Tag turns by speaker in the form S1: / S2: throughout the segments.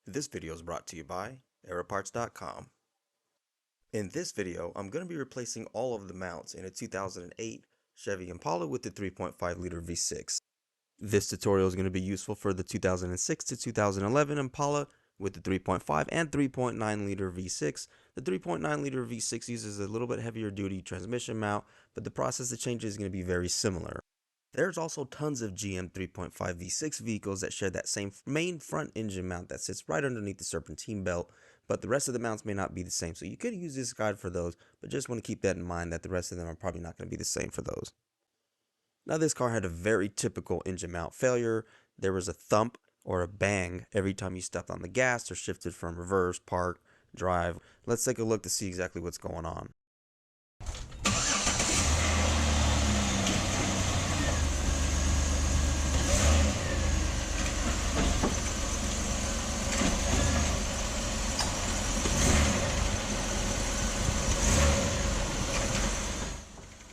S1: This video is brought to you by Aeroparts.com. In this video, I'm going to be replacing all of the mounts in a 2008 Chevy Impala with the 3.5-liter V6. This tutorial is going to be useful for the 2006 to 2011 Impala with the 3.5 and 3.9-liter V6. The 3.9-liter V6 uses a little bit heavier duty transmission mount, but the process of change is going to be very similar. There's also tons of GM 3.5 V6 vehicles that share that same main front engine mount that sits right underneath the serpentine belt, but the rest of the mounts may not be the same. So you could use this guide for those, but just want to keep that in mind that the rest of them are probably not going to be the same for those. Now this car had a very typical engine mount failure. There was a thump or a bang every time you stepped on the gas or shifted from reverse, park, drive. Let's take a look to see exactly what's going on.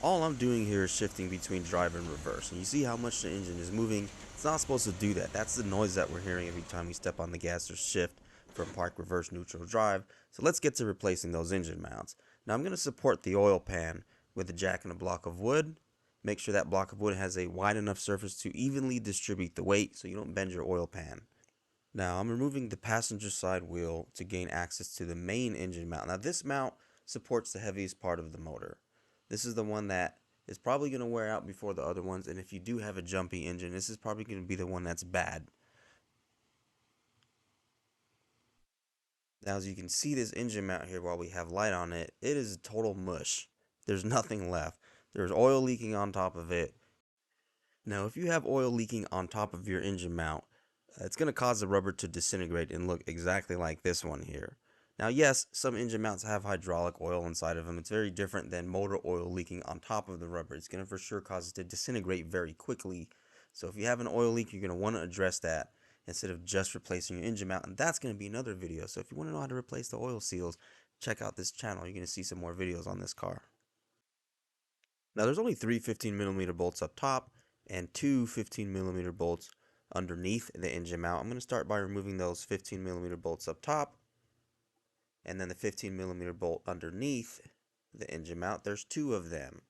S1: All I'm doing here is shifting between drive and reverse, and you see how much the engine is moving. It's not supposed to do that. That's the noise that we're hearing every time we step on the gas or shift from park, reverse, neutral, drive. So let's get to replacing those engine mounts. Now I'm going to support the oil pan with a jack and a block of wood. Make sure that block of wood has a wide enough surface to evenly distribute the weight so you don't bend your oil pan. Now I'm removing the passenger side wheel to gain access to the main engine mount. Now this mount supports the heaviest part of the motor. This is the one that is probably going to wear out before the other ones, and if you do have a jumpy engine, this is probably going to be the one that's bad. Now as you can see this engine mount here while we have light on it, it is total mush. There's nothing left. There's oil leaking on top of it. Now if you have oil leaking on top of your engine mount, it's going to cause the rubber to disintegrate and look exactly like this one here. Now yes, some engine mounts have hydraulic oil inside of them. It's very different than motor oil leaking on top of the rubber. It's going to for sure cause it to disintegrate very quickly. So if you have an oil leak, you're going to want to address that instead of just replacing your engine mount. And that's going to be another video. So if you want to know how to replace the oil seals, check out this channel. You're going to see some more videos on this car. Now there's only three 15mm bolts up top and two 15mm bolts underneath the engine mount. I'm going to start by removing those 15mm bolts up top, and then the 15mm bolt underneath the engine mount. There's two of them.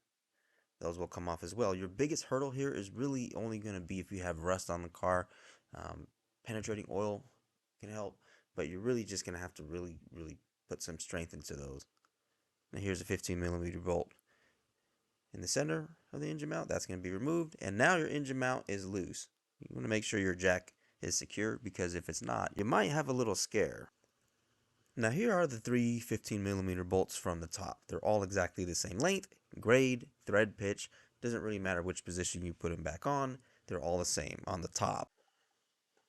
S1: Those will come off as well. Your biggest hurdle here is really only going to be if you have rust on the car. Penetrating oil can help, but you're really just going to have to really put some strength into those. Now here's a 15mm bolt in the center of the engine mount. That's going to be removed, and now your engine mount is loose. You want to make sure your jack is secure, because if it's not, you might have a little scare. Now here are the three 15mm bolts from the top. They're all exactly the same length, grade, thread pitch. Doesn't really matter which position you put them back on. They're all the same on the top.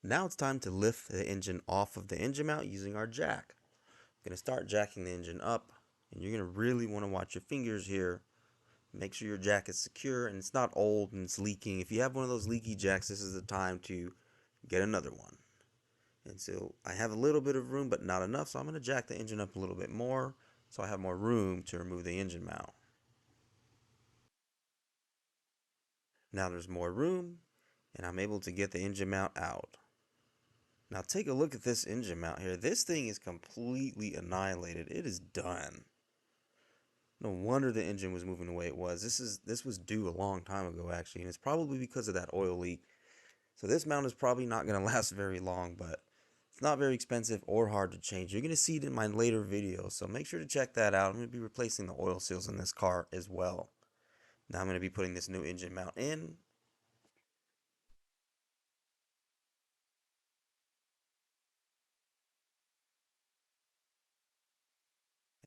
S1: Now it's time to lift the engine off of the engine mount using our jack. I'm going to start jacking the engine up, and you're going to really want to watch your fingers here. Make sure your jack is secure and it's not old and it's leaking. If you have one of those leaky jacks, this is the time to get another one. And so I have a little bit of room, but not enough, so I'm going to jack the engine up a little bit more so I have more room to remove the engine mount. Now there's more room, and I'm able to get the engine mount out. Now take a look at this engine mount here. This thing is completely annihilated. It is done. No wonder the engine was moving the way it was. This was due a long time ago, actually, and it's probably because of that oil leak. So this mount is probably not going to last very long, but it's not very expensive or hard to change. You're going to see it in my later videos, so make sure to check that out. I'm going to be replacing the oil seals in this car as well. Now I'm going to be putting this new engine mount in.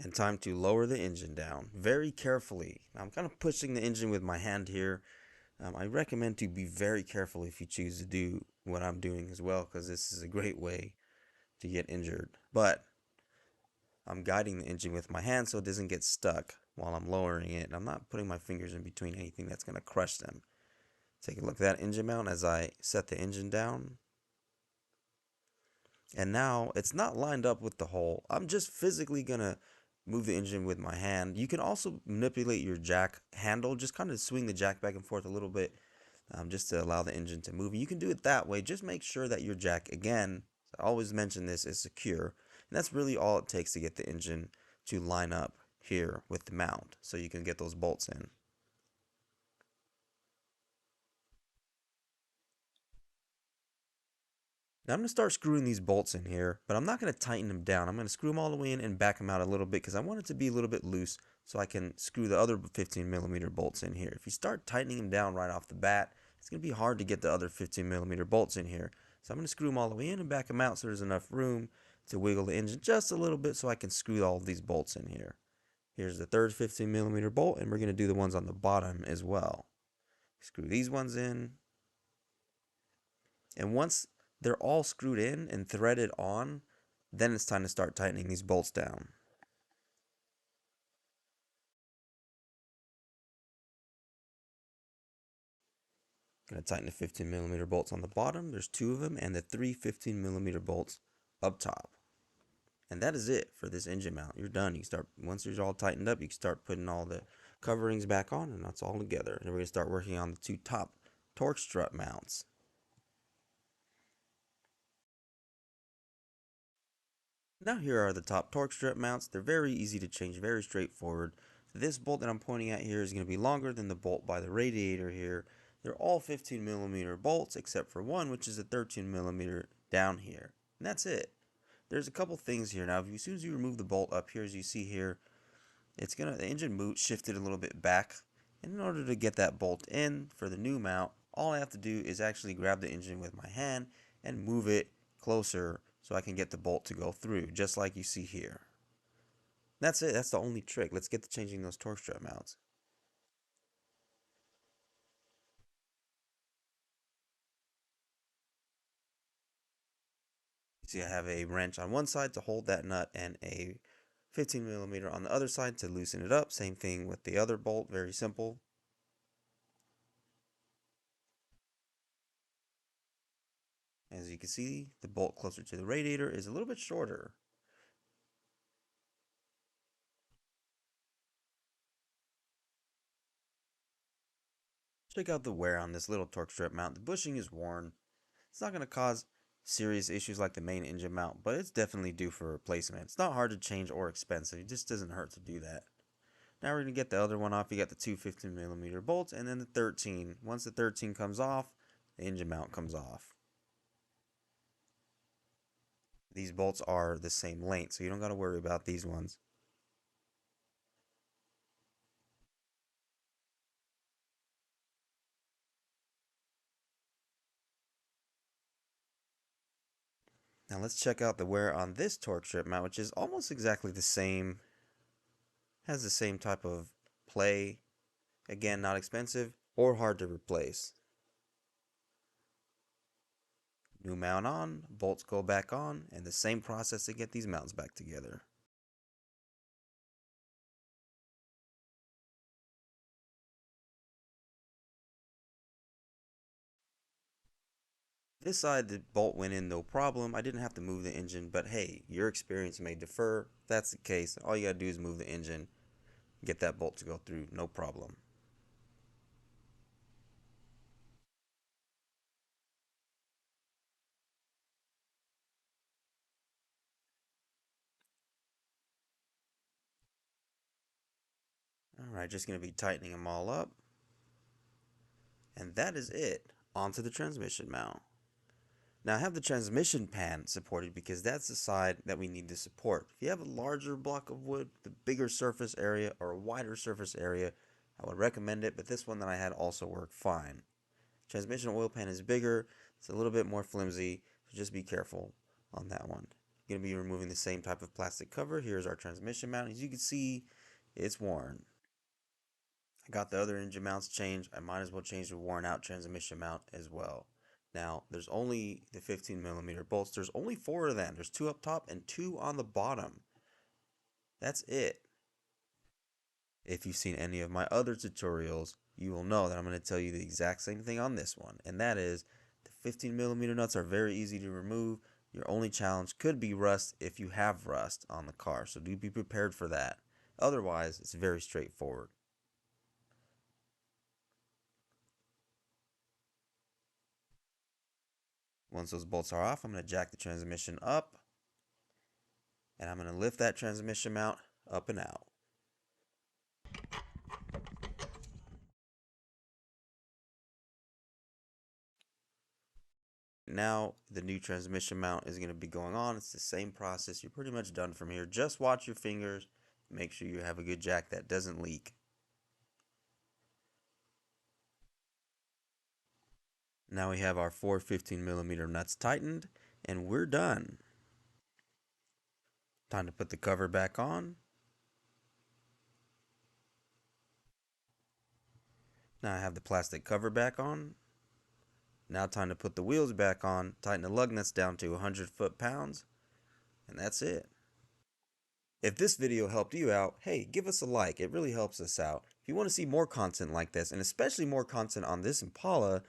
S1: And time to lower the engine down very carefully. Now I'm kind of pushing the engine with my hand here. I recommend to be very careful if you choose to do what I'm doing as well, because this is a great way to get injured. But I'm guiding the engine with my hand so it doesn't get stuck while I'm lowering it. I'm not putting my fingers in between anything that's going to crush them. Take a look at that engine mount as I set the engine down. And now it's not lined up with the hole. I'm just physically going to move the engine with my hand. You can also manipulate your jack handle. Just kind of swing the jack back and forth a little bit, just to allow the engine to move. You can do it that way. Just make sure that your jack, again, I always mention this is secure, and that's really all it takes to get the engine to line up here with the mount so you can get those bolts in. Now I'm going to start screwing these bolts in here, but I'm not going to tighten them down. I'm going to screw them all the way in and back them out a little bit because I want it to be a little bit loose so I can screw the other 15 millimeter bolts in here. If you start tightening them down right off the bat, it's going to be hard to get the other 15 millimeter bolts in here. So I'm going to screw them all the way in and back them out so there's enough room to wiggle the engine just a little bit so I can screw all of these bolts in here. Here's the third 15 millimeter bolt, and we're going to do the ones on the bottom as well. Screw these ones in. And once they're all screwed in and threaded on, then it's time to start tightening these bolts down. Going to tighten the 15 millimeter bolts on the bottom. There's two of them, and the three 15 millimeter bolts up top. And that is it for this engine mount. You're done. You can start, once you're all tightened up, you can start putting all the coverings back on, and that's all together. And we're going to start working on the two top torque strut mounts. Now here are the top torque strut mounts. They're very easy to change, very straightforward. This bolt that I'm pointing at here is going to be longer than the bolt by the radiator here. They're all 15 millimeter bolts except for one, which is a 13 millimeter down here. And that's it. There's a couple things here. Now, as soon as you remove the bolt up here, as you see here, the engine boot shifted a little bit back. And in order to get that bolt in for the new mount, all I have to do is actually grab the engine with my hand and move it closer so I can get the bolt to go through, just like you see here. That's it. That's the only trick. Let's get to changing those torque strut mounts. You see I have a wrench on one side to hold that nut and a 15 millimeter on the other side to loosen it up. Same thing with the other bolt. Very simple. As you can see, the bolt closer to the radiator is a little bit shorter. Check out the wear on this little torque strut mount. The bushing is worn. It's not going to cause serious issues like the main engine mount, but it's definitely due for replacement. It's not hard to change or expensive. It just doesn't hurt to do that. Now we're going to get the other one off. You got the two 15 millimeter bolts and then the 13. Once the 13 comes off, the engine mount comes off. These bolts are the same length, so you don't got to worry about these ones. Now let's check out the wear on this torque strip mount, which is almost exactly the same. Has the same type of play. Again, not expensive or hard to replace. New mount on, bolts go back on, and the same process to get these mounts back together. This side, the bolt went in no problem. I didn't have to move the engine, but hey, your experience may differ. If that's the case, all you gotta do is move the engine, get that bolt to go through, no problem. Alright, just gonna be tightening them all up. And that is it. Onto the transmission mount. Now I have the transmission pan supported because that's the side that we need to support. If you have a larger block of wood, the bigger surface area or a wider surface area, I would recommend it, but this one that I had also worked fine. Transmission oil pan is bigger, it's a little bit more flimsy, so just be careful on that one. You're going to be removing the same type of plastic cover. Here's our transmission mount. As you can see, it's worn. I got the other engine mounts changed. I might as well change the worn out transmission mount as well. Now, there's only the 15 millimeter bolts. There's only four of them. There's two up top and two on the bottom. That's it. If you've seen any of my other tutorials, you will know that I'm going to tell you the exact same thing on this one. And that is, the 15 millimeter nuts are very easy to remove. Your only challenge could be rust if you have rust on the car. So do be prepared for that. Otherwise, it's very straightforward. Once those bolts are off, I'm going to jack the transmission up, and I'm going to lift that transmission mount up and out. Now the new transmission mount is going to be going on. It's the same process. You're pretty much done from here. Just watch your fingers. Make sure you have a good jack that doesn't leak. Now we have our 4 15mm nuts tightened, and we're done. Time to put the cover back on. Now I have the plastic cover back on. Now time to put the wheels back on, tighten the lug nuts down to 100 foot-pounds, and that's it. If this video helped you out, hey, give us a like. It really helps us out. If you want to see more content like this, and especially more content on this Impala,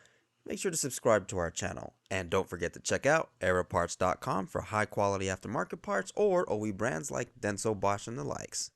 S1: make sure to subscribe to our channel. And don't forget to check out aeroparts.com for high quality aftermarket parts or OE brands like Denso, Bosch, and the likes.